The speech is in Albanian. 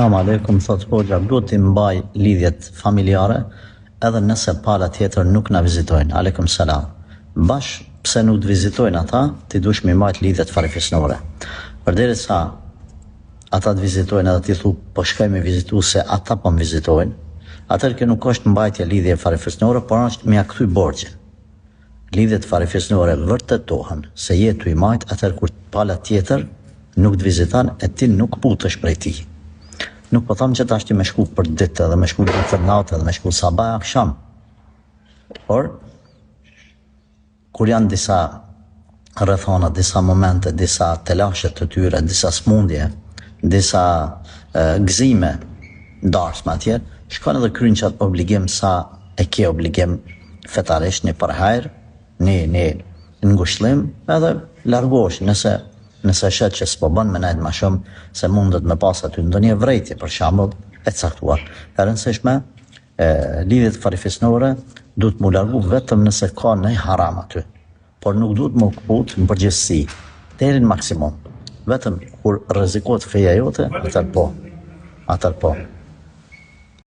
Selam aleikum, thot hoxha, duhet të mbaj lidhjet familjare edhe nëse pala tjetër nuk na vizitojnë. Aleikum selam. Bash pse nuk të vizitojnë ata, ti duhesh me mbajt lidhjet farefisnore. Përderisa ata të vizitojnë edhe ti thu po shkoj me vizitu se ata po më vizitojnë, atëherë kjo nuk është mbajtje lidhje farefisnore, por është me ja kthy borxhin. Lidhjet farefisnore vërtetohen se je tu i majt atëherë kur pala tjetër nuk të viziton e ti nuk putesh prej tij. Nuk po them që tash ti me shku për ditë edhe me shku për natë edhe me shku sabah akşam. Por kur janë disa rrethona, disa momente, disa telashe të tyre, disa smundje, disa gëzime darsme atje, shkon edhe kryen qatë obligim sa e ke obligim fetarisht një përhajr, një ngushëllim, edhe largohesh nëse shet që s'po bën me nejt ma shumë se mundet me pas aty ndonjë vrejtje për shembull e caktuar. E rëndësishme, lidhjet farefisnore duhet mu largu vetëm nëse ka një haram aty, por nuk duhet mu kput në përgjithësi deri në maksimum. Vetëm kur rrezikohet feja jote, atër po.